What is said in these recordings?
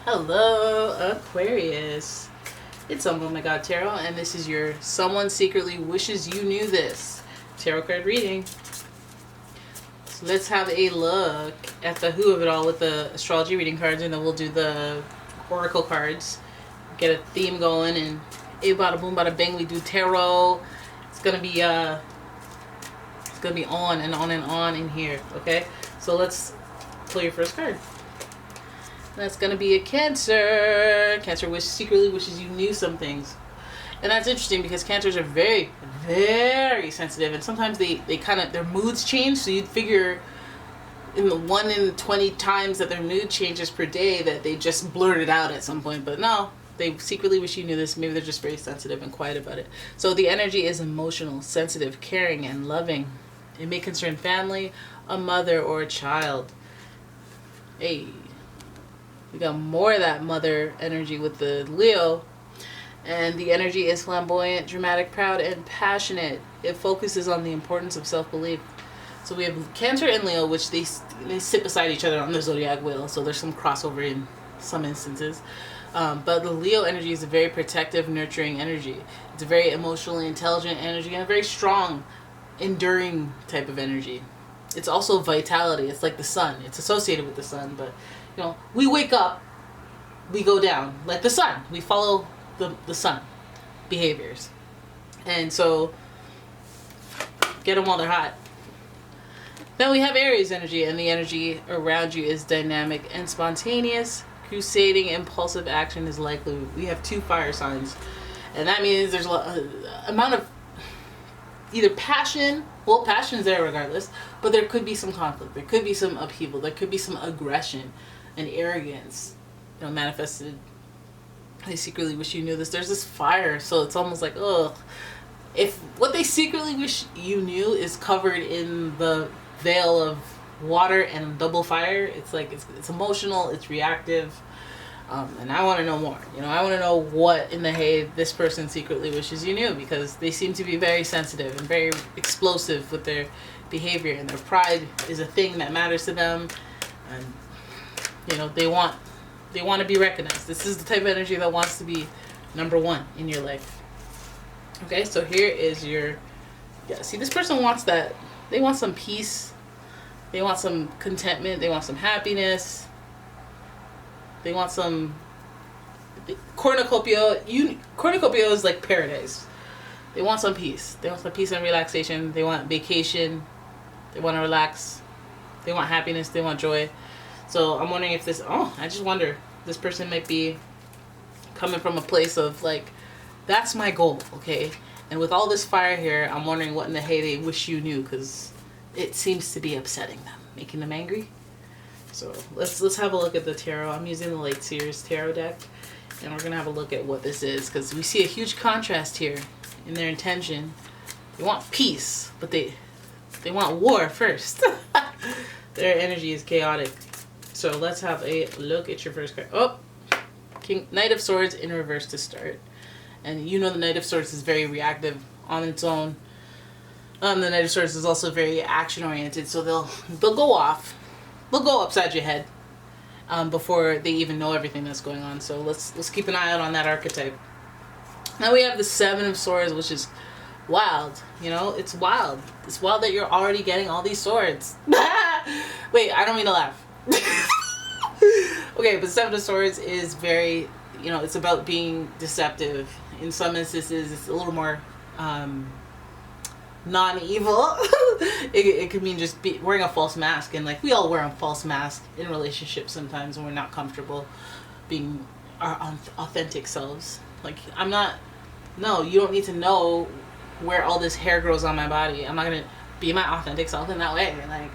Hello, Aquarius. It's umomgtarot, and this is your Someone Secretly Wishes You Knew This tarot card reading. So let's have a look at the who of it all with the astrology reading cards, and then we'll do the oracle cards. Get a theme going, and bada boom, bada bing. We do tarot. It's gonna be on and on and on in here. Okay, so let's pull your first card. That's going to be a Cancer. Cancer secretly wishes you knew some things. And that's interesting because Cancers are very, very sensitive. And sometimes they kind of, their moods change. So you'd figure in the 1 in 20 times that their mood changes per day that they just blurt it out at some point. But no, they secretly wish you knew this. Maybe they're just very sensitive and quiet about it. So the energy is emotional, sensitive, caring, and loving. It may concern family, a mother, or a child. Hey. We got more of that mother energy with the Leo. And the energy is flamboyant, dramatic, proud, and passionate. It focuses on the importance of self-belief. So we have Cancer and Leo, which they sit beside each other on the zodiac wheel. So there's some crossover in some instances. But the Leo energy is a very protective, nurturing energy. It's a very emotionally intelligent energy and a very strong, enduring type of energy. It's also vitality. It's like the sun. It's associated with the sun, but you know, we wake up, we go down like the sun. We follow the sun behaviors. And so get them while they're hot. Then we have Aries energy, and the energy around you is dynamic and spontaneous. Crusading, impulsive action is likely. We have 2 fire signs. And that means there's a amount of either passion. Well, passion's there regardless, but there could be some conflict. There could be some upheaval. There could be some aggression and arrogance, manifested. They secretly wish you knew this. There's this fire, so it's almost like, ugh. If what they secretly wish you knew is covered in the veil of water and double fire, it's like it's emotional, it's reactive, and I want to know more. I want to know what in the hay this person secretly wishes you knew, because they seem to be very sensitive and very explosive with their behavior, and their pride is a thing that matters to them, and they want to be recognized. This is the type of energy that wants to be number 1 in your life. Okay, so here is your, see, this person wants that. They want some peace. They want some contentment. They want some happiness. They want some cornucopia. Cornucopia is like paradise. They want some peace. They want some peace and relaxation. They want vacation. They want to relax. They want happiness. They want joy. So I'm wondering if this, I just wonder, this person might be coming from a place of like, that's my goal, okay? And with all this fire here, I'm wondering what in the hay they wish you knew, because it seems to be upsetting them, making them angry. So let's have a look at the tarot. I'm using the Light Seers tarot deck, and we're gonna have a look at what this is, because we see a huge contrast here in their intention. They want peace, but they want war first. Their energy is chaotic. So let's have a look at your first card. Oh, Knight of Swords in reverse to start. And the Knight of Swords is very reactive on its own. The Knight of Swords is also very action oriented, so they'll go off. They'll go upside your head before they even know everything that's going on. So let's keep an eye out on that archetype. Now we have the 7 of Swords, which is wild. It's wild. It's wild that you're already getting all these swords. Wait, I don't mean to laugh. Okay, but 7 of Swords is very, it's about being deceptive. In some instances, it's a little more non-evil. It could mean just wearing a false mask, and like we all wear a false mask in relationships sometimes when we're not comfortable being our authentic selves. Like no, you don't need to know where all this hair grows on my body. I'm not gonna be my authentic self in that way. Like,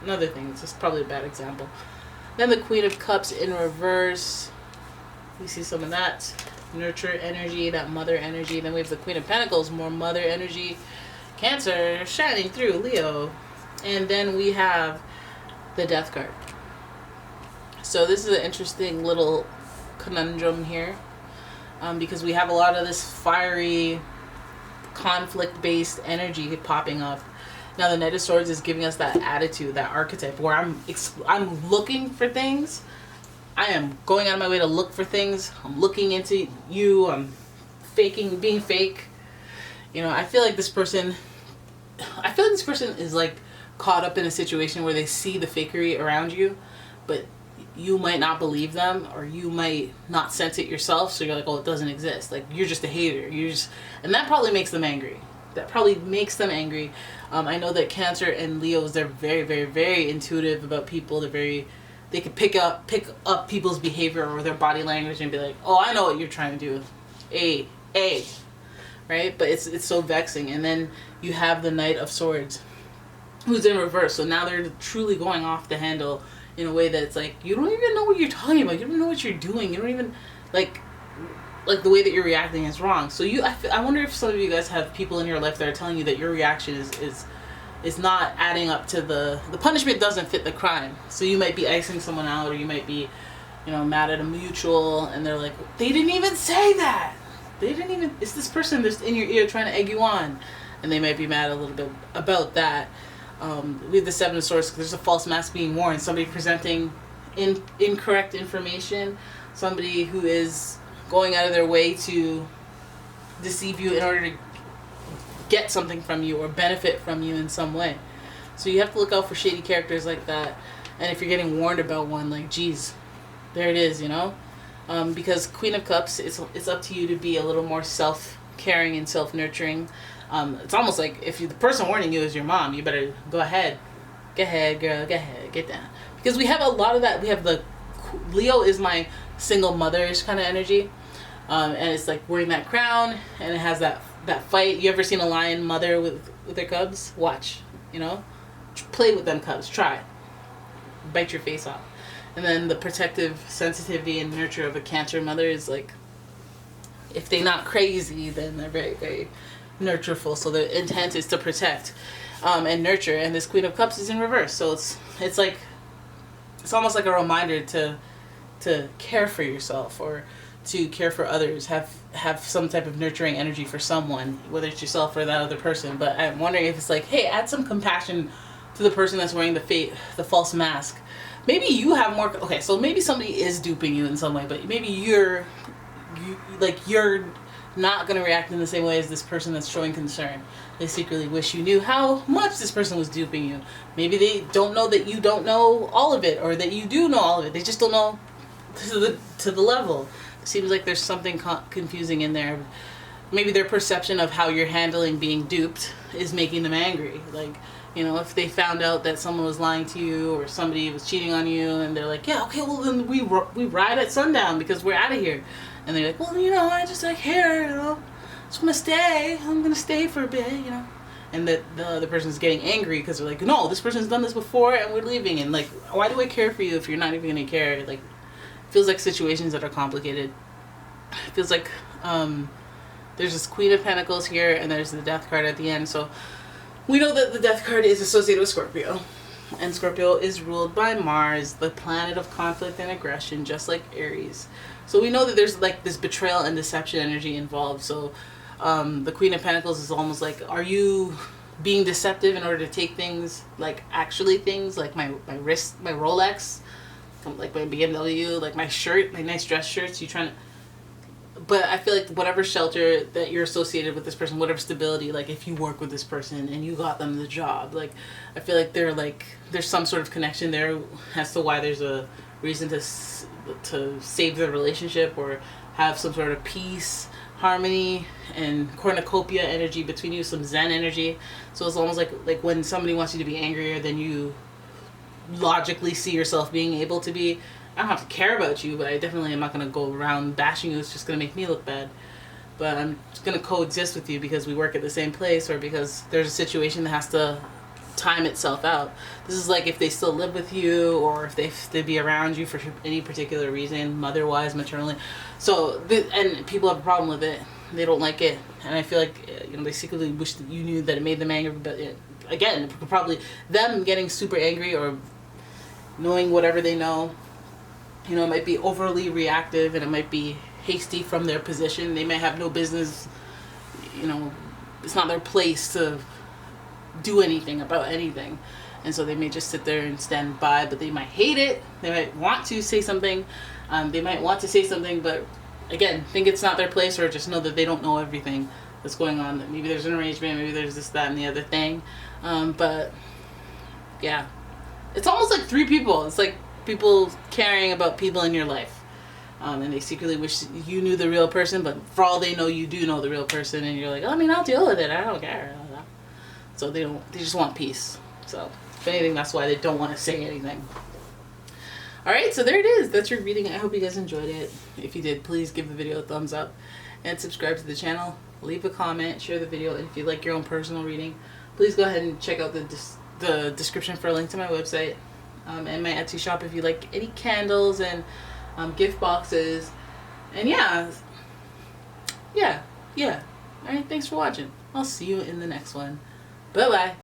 another thing, it's just probably a bad example. Then the Queen of Cups in reverse. We see some of that nurture energy, that mother energy. Then we have the Queen of Pentacles, more mother energy. Cancer shining through Leo. And then we have the Death card. So this is an interesting little conundrum here, because we have a lot of this fiery, conflict-based energy popping up. Now the Knight of Swords is giving us that attitude, that archetype, where I'm looking for things, I am going out of my way to look for things. I'm looking into you. I'm being fake. You know, I feel like this person is like caught up in a situation where they see the fakery around you, but you might not believe them, or you might not sense it yourself. So you're like, oh, it doesn't exist. Like, you're just a hater. And that probably makes them angry. I know that Cancer and Leos, they're very, very, very intuitive about people. They can pick up people's behavior or their body language and be like, oh, I know what you're trying to do. Right? But it's so vexing. And then you have the Knight of Swords, who's in reverse. So now they're truly going off the handle in a way that it's like, you don't even know what you're talking about. You don't know what you're doing. You don't even, like the way that you're reacting is wrong. So I wonder if some of you guys have people in your life that are telling you that your reaction is not adding up to the punishment doesn't fit the crime. So you might be icing someone out, or you might be, mad at a mutual, and they're like, they didn't even say that. It's this person that's in your ear trying to egg you on. And they might be mad a little bit about that. We have the Seven of Swords. There's a false mask being worn. Somebody presenting incorrect information. Somebody who is going out of their way to deceive you in order to get something from you or benefit from you in some way. So you have to look out for shady characters like that. And if you're getting warned about one, like, geez, there it is, because Queen of Cups, it's up to you to be a little more self-caring and self-nurturing. It's almost like if the person warning you is your mom, you better go ahead. Go ahead, girl. Go ahead. Get down. Because we have a lot of that. We have the Leo is my single motherish kind of energy. And it's like wearing that crown, and it has that fight. You ever seen a lion mother with their cubs? Watch, play with them cubs. Try. Bite your face off. And then the protective sensitivity and nurture of a Cancer mother is like, if they're not crazy, then they're very, very nurtureful. So the intent is to protect and nurture. And this Queen of Cups is in reverse. So it's like, it's almost like a reminder to care for yourself, or to care for others, have some type of nurturing energy for someone, whether it's yourself or that other person. But I'm wondering if it's like, hey, add some compassion to the person that's wearing the false mask. Maybe you have more, okay, so maybe somebody is duping you in some way, but maybe you're not going to react in the same way as this person that's showing concern. They secretly wish you knew how much this person was duping you. Maybe they don't know that you don't know all of it, or that you do know all of it. They just don't know to the level. It seems like there's something confusing in there. Maybe their perception of how you're handling being duped is making them angry. Like, if they found out that someone was lying to you, or somebody was cheating on you, and they're like, yeah, okay, well then we ride at sundown because we're out of here. And they're like, well, I just like here, just want to stay. I'm going to stay for a bit, And that the other person's getting angry because they're like, no, this person's done this before and we're leaving. And like, why do I care for you if you're not even going to care? Like, it feels like situations that are complicated. It feels like there's this Queen of Pentacles here, and there's the Death card at the end. So we know that the Death card is associated with Scorpio. And Scorpio is ruled by Mars, the planet of conflict and aggression, just like Aries. So we know that there's like this betrayal and deception energy involved. So the Queen of Pentacles is almost like, are you being deceptive in order to take things, like actually things, like my wrist, my Rolex, like my BMW, like my shirt, my nice dress shirts, you trying to... But I feel like whatever shelter that you're associated with this person, whatever stability, like if you work with this person and you got them the job, like I feel like there's some sort of connection there as to why there's a reason to save the relationship, or have some sort of peace, harmony, and cornucopia energy between you, some Zen energy. So it's almost like when somebody wants you to be angrier than you logically see yourself being able to be. I don't have to care about you, but I definitely am not going to go around bashing you. It's just going to make me look bad. But I'm just going to coexist with you because we work at the same place, or because there's a situation that has to time itself out. This is like if they still live with you, or if they be around you for any particular reason, mother-wise, maternally. So, and people have a problem with it. They don't like it. And I feel like, they secretly wish that you knew that it made them angry. But again, probably them getting super angry, or knowing whatever they know, it might be overly reactive, and it might be hasty from their position. They may have no business, it's not their place to do anything about anything. and so they may just sit there and stand by, but they might hate it. They might want to say something. But again, think it's not their place, or just know that they don't know everything that's going on. That maybe there's an arrangement, maybe there's this, that, and the other thing. But yeah, it's almost like three people. It's like people caring about people in your life. And they secretly wish you knew the real person, but for all they know, you do know the real person, and you're like, oh, I mean, I'll deal with it. I don't care. So they just want peace. So if anything, that's why they don't want to say anything. All right, so there it is. That's your reading. I hope you guys enjoyed it. If you did, please give the video a thumbs up and subscribe to the channel. Leave a comment, share the video, and if you'd like your own personal reading, please go ahead and check out the description for a link to my website and my Etsy shop if you like any candles and gift boxes. And yeah. All right, thanks for watching. I'll see you in the next one. Bye bye.